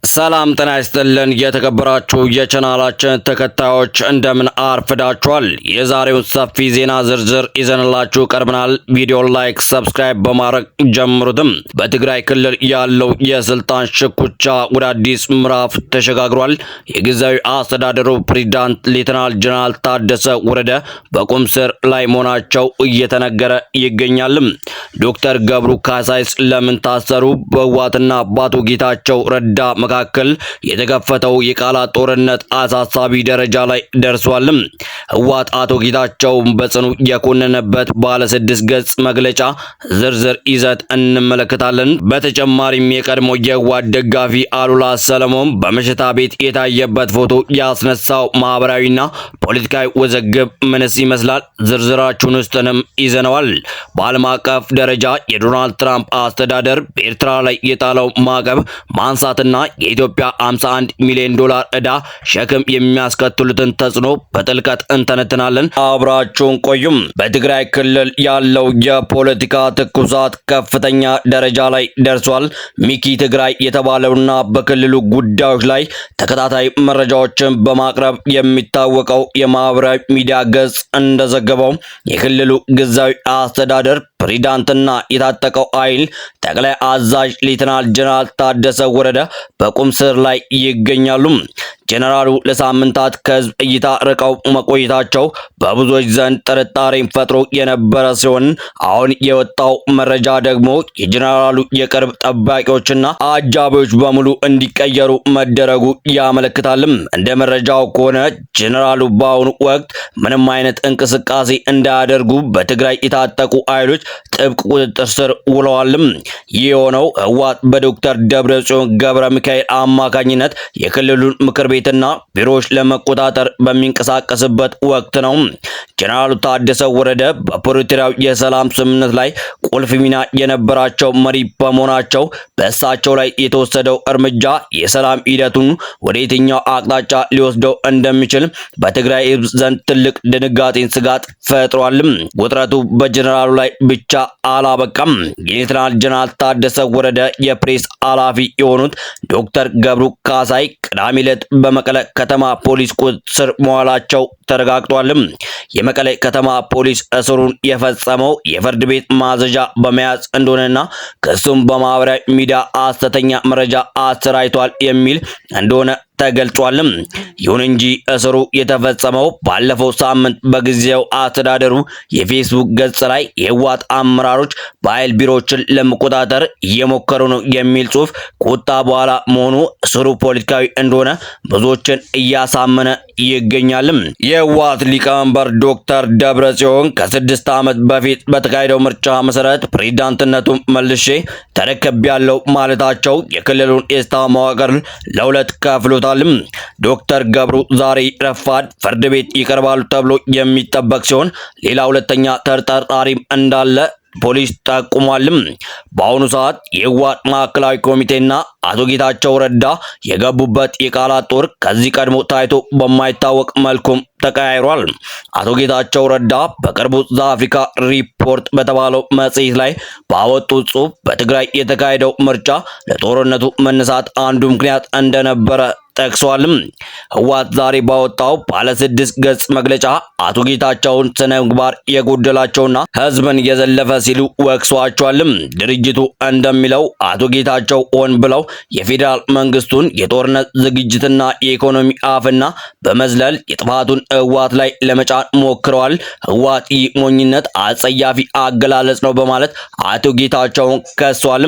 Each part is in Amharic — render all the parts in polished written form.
ሰላም ጤና ይስጥልን የተከበራችሁ የቻናላችን ተከታዮች እንደምን አርፍዳችኋል። የዛሬውን ሰፊ ዜና ዝርዝር ይዘንላችሁ ቀርበናል። ቪዲዮ ላይክ፣ ሰብስክራይብ በማድረግ ጀምሩትም። በትግራይ ክልል ያለው የስልጣን ሽኩቻ ወደ አዲስ ምዕራፍ ተሸጋግሯል። የጊዜያዊ አስተዳደሩ ፕሬዝዳንት ሌተናል ጀነራል ታደሰ ወረደ በቁም ስር ላይ መሆናቸው እየተነገረ ይገኛል። ዶክተር ገብሩ ካሳይስ ለምን ታሰሩ? በህወሓትና አቶ ጌታቸው ረዳ መካከል የተከፈተው የቃላት ጦርነት አሳሳቢ ደረጃ ላይ ደርሷል። ህወሓት አቶ ጌታቸው በጽኑ የኮነነበት ባለ 6 ገጽ መግለጫ ዝርዝር ይዘት እንመለከታለን። በተጨማሪም የቀድሞ የህወሓት ደጋፊ አሉላ ሰለሞን በመሸታ ቤት የታየበት ፎቶ ያስነሳው ማህበራዊና ፖለቲካዊ ውዝግብ ምንስ ይመስላል? ዝርዝራችሁን ውስጥንም ይዘነዋል። በዓለም አቀፍ ደረጃ የዶናልድ ትራምፕ አስተዳደር በኤርትራ ላይ የጣለው ማዕቀብ ማንሳትና የኢትዮጵያ 51 ሚሊዮን ዶላር ዕዳ ሸክም የሚያስከትሉትን ተጽዕኖ በጥልቀት እንተነትናለን። አብራችሁን ቆዩም። በትግራይ ክልል ያለው የፖለቲካ ትኩሳት ከፍተኛ ደረጃ ላይ ደርሷል። ሚኪ ትግራይ የተባለውና በክልሉ ጉዳዮች ላይ ተከታታይ መረጃዎችን በማቅረብ የሚታወቀው የማህበራዊ ሚዲያ ገጽ እንደዘገበው የክልሉ ጊዜያዊ አስተዳደር ፕሬዝዳንትና የታጠቀው ኃይል ጠቅላይ አዛዥ ሌተናል ጀነራል ታደሰ ወረደ በቁም ስር ላይ ይገኛሉ። ጀነራሉ ለሳምንታት ከህዝብ እይታ ርቀው መቆየታቸው በብዙዎች ዘንድ ጥርጣሬን ፈጥሮ የነበረ ሲሆን አሁን የወጣው መረጃ ደግሞ የጀነራሉ የቅርብ ጠባቂዎችና አጃቢዎች በሙሉ እንዲቀየሩ መደረጉ ያመለክታል። እንደ መረጃው ከሆነ ጀነራሉ በአሁኑ ወቅት ምንም አይነት እንቅስቃሴ እንዳያደርጉ በትግራይ የታጠቁ ኃይሎች ጥብቅ ቁጥጥር ስር ውለዋል። ይህ የሆነው ህወሓት በዶክተር ደብረጽዮን ገብረ ሚካኤል አማካኝነት የክልሉን ምክር ቤትና ቢሮዎች ለመቆጣጠር በሚንቀሳቀስበት ወቅት ነው። ጀነራሉ ታደሰ ወረደ በፕሪቶሪያው የሰላም ስምምነት ላይ ቁልፍ ሚና የነበራቸው መሪ በመሆናቸው በእሳቸው ላይ የተወሰደው እርምጃ የሰላም ሂደቱን ወደ የትኛው አቅጣጫ ሊወስደው እንደሚችል በትግራይ ህዝብ ዘንድ ትልቅ ድንጋጤን ስጋት ፈጥሯል። ውጥረቱ በጀነራሉ ላይ ብቻ አላበቃም። የሌተናል ጀነራል ታደሰ ወረደ የፕሬስ ኃላፊ የሆኑት ዶክተር ገብሩ ካሳይ ቅዳሜ ዕለት በመቀለ ከተማ ፖሊስ ቁጥጥር ስር መዋላቸው ተረጋግጧል። የመቀለ ከተማ ፖሊስ እስሩን የፈጸመው የፍርድ ቤት ማዘዣ በመያዝ እንደሆነና ክሱም በማህበራዊ ሚዲያ ሐሰተኛ መረጃ አሰራጭቷል የሚል እንደሆነ ተገልጿል። ይሁን እንጂ እስሩ የተፈጸመው ባለፈው ሳምንት በጊዜው አስተዳደሩ የፌስቡክ ገጽ ላይ የህወሓት አመራሮች በኃይል ቢሮዎችን ለመቆጣጠር እየሞከሩ ነው የሚል ጽሑፍ ከወጣ በኋላ መሆኑ እስሩ ፖለቲካዊ እንደሆነ ብዙዎችን እያሳመነ ይገኛል። የህወሓት ሊቀመንበር ዶክተር ደብረጽዮን ከ6 ዓመት በፊት በተካሄደው ምርጫ መሰረት ፕሬዝዳንትነቱን መልሼ ተረክቤያለሁ ማለታቸው የክልሉን የስታ መዋቅር ለሁለት ከፍሎታል። ዶክተር ገብሩ ዛሬ ረፋድ ፍርድ ቤት ይቀርባሉ ተብሎ የሚጠበቅ ሲሆን ሌላ ሁለተኛ ተጠርጣሪም እንዳለ ፖሊስ ጠቁሟል። በአሁኑ ሰዓት የህወሓት ማዕከላዊ ኮሚቴና አቶ ጌታቸው ረዳ የገቡበት የቃላት ጦር ከዚህ ቀድሞ ታይቶ በማይታወቅ መልኩም ተቀያይሯል። አቶ ጌታቸው ረዳ በቅርቡ ዘአፍሪካ ሪፖርት በተባለው መጽሔት ላይ ባወጡት ጽሑፍ በትግራይ የተካሄደው ምርጫ ለጦርነቱ መነሳት አንዱ ምክንያት እንደነበረ ጠቅሷል። ህወሓት ዛሬ ባወጣው ባለ 6 ገጽ መግለጫ አቶ ጌታቸውን ስነ ምግባር የጎደላቸውና ህዝብን የዘለፈ ሲሉ ወቅሷቸዋል። ድርጅቱ እንደሚለው አቶ ጌታቸው ሆን ብለው የፌዴራል መንግስቱን የጦርነት ዝግጅትና የኢኮኖሚ አፍና በመዝለል የጥፋቱን ህወሓት ላይ ለመጫን ሞክረዋል። ህወሓት ይህ ሞኝነት አጸያፊ አገላለጽ ነው በማለት አቶ ጌታቸውን ከሷል።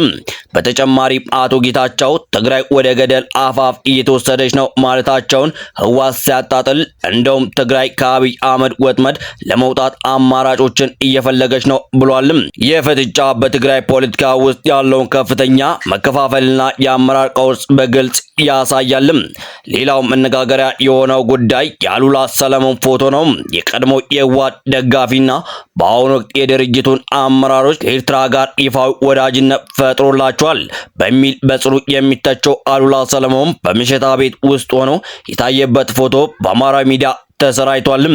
በተጨማሪም አቶ ጌታቸው ትግራይ ወደ ገደል አፋፍ እየተወሰደች ነው ማለታቸውን ህወሓት ሲያጣጥል እንደውም ትግራይ ከአብይ አህመድ ወጥመድ ለመውጣት አማራጮችን እየፈለገች ነው ብሏል። የፍጥጫ በትግራይ ፖለቲካ ውስጥ ያለውን ከፍተኛ መከፋፈልና የአመራር ቀውስ በግልጽ ያሳያል። ሌላው መነጋገሪያ የሆነው ጉዳይ የአሉላ ሰለሞን ፎቶ ነው። የቀድሞ የህወሓት ደጋፊና በአሁኑ ወቅት የድርጅቱን አመራሮች ከኤርትራ ጋር ይፋዊ ወዳጅነት ፈጥሮላቸዋል በሚል በጽኑ የሚተቸው አሉላ ሰለሞን በመሸታ ቤት ውስጥ ሆኖ የታየበት ፎቶ በአማራ ሚዲያ ተሰራይቷል።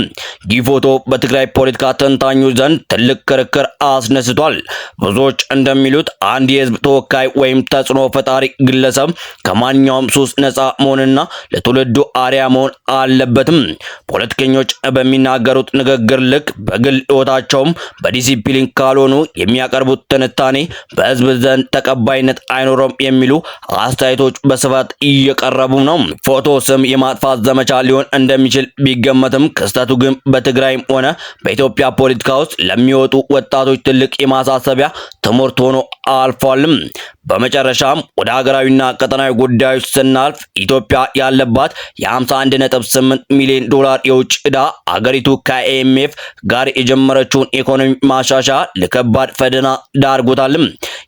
ይህ ፎቶ በትግራይ ፖለቲካ ተንታኞች ዘንድ ትልቅ ክርክር አስነስቷል። ብዙዎች እንደሚሉት አንድ የህዝብ ተወካይ ወይም ተጽዕኖ ፈጣሪ ግለሰብ ከማንኛውም ሱስ ነፃ መሆንና ለትውልዱ አርያ መሆን አለበትም። ፖለቲከኞች በሚናገሩት ንግግር ልክ በግል ህይወታቸውም በዲሲፕሊን ካልሆኑ የሚያቀርቡት ትንታኔ በህዝብ ዘንድ ተቀባይነት አይኖረውም የሚሉ አስተያየቶች በስፋት እየቀረቡ ነው። ፎቶ ስም የማጥፋት ዘመቻ ሊሆን እንደሚችል ቢገመትም ክስተቱ ግን በትግራይም ሆነ በኢትዮጵያ ፖለቲካ ውስጥ ለሚወጡ ወጣቶች ትልቅ የማሳሰቢያ ትምህርት ሆኖ አልፏልም። በመጨረሻም ወደ ሀገራዊና ቀጠናዊ ጉዳዮች ስናልፍ ኢትዮጵያ ያለባት የ51.8 ሚሊዮን ዶላር የውጭ ዕዳ አገሪቱ ከአይኤምኤፍ ጋር የጀመረችውን ኢኮኖሚ ማሻሻያ ለከባድ ፈተና ዳርጎታልም።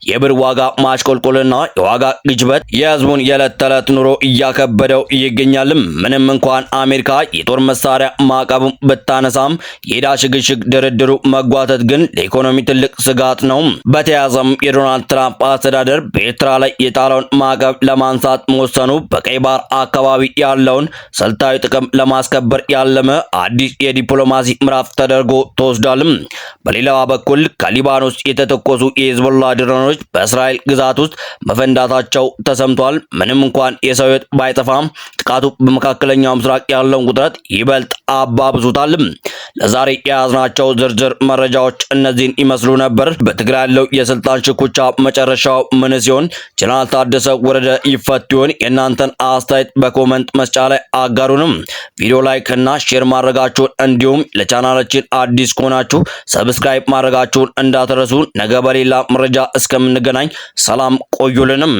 የብር ዋጋ ማሽቆልቆልና የዋጋ ግሽበት የህዝቡን የዕለት ተዕለት ኑሮ እያከበደው ይገኛልም። ምንም እንኳን አሜሪካ የጦር መሳሪያ ማዕቀቡን ብታነሳም የዕዳ ሽግሽግ ድርድሩ መጓተት ግን ለኢኮኖሚ ትልቅ ስጋት ነው። በተያያዘም የዶናልድ ትራምፕ አስተዳደር በኤርትራ ላይ የጣለውን ማዕቀብ ለማንሳት መወሰኑ በቀይ ባህር አካባቢ ያለውን ስልታዊ ጥቅም ለማስከበር ያለመ አዲስ የዲፕሎማሲ ምዕራፍ ተደርጎ ተወስዷልም። በሌላ በኩል ከሊባኖስ የተተኮሱ የሂዝቦላ ድሮኖች በእስራኤል ግዛት ውስጥ መፈንዳታቸው ተሰምቷል። ምንም እንኳን የሰው ሕይወት ባይጠፋም ጥቃቱ በመካከለኛው ምስራቅ ያለውን ውጥረት ይበልጥ አባብሱታል። ለዛሬ የያዝናቸው ዝርዝር መረጃዎች እነዚህን ይመስሉ ነበር። በትግራይ ያለው የስልጣን ሽኩቻ መጨረሻው ምን ሲሆን ጀነራል ታደሰ ወረደ ይፈቱ ይሆን? የእናንተን አስተያየት በኮመንት መስጫ ላይ አጋሩንም። ቪዲዮ ላይክ እና ሼር ማድረጋችሁን እንዲሁም ለቻናላችን አዲስ ከሆናችሁ ሰብስክራይብ ማድረጋችሁን እንዳትረሱ። ነገ በሌላ መረጃ እስከምንገናኝ ሰላም ቆዩልንም።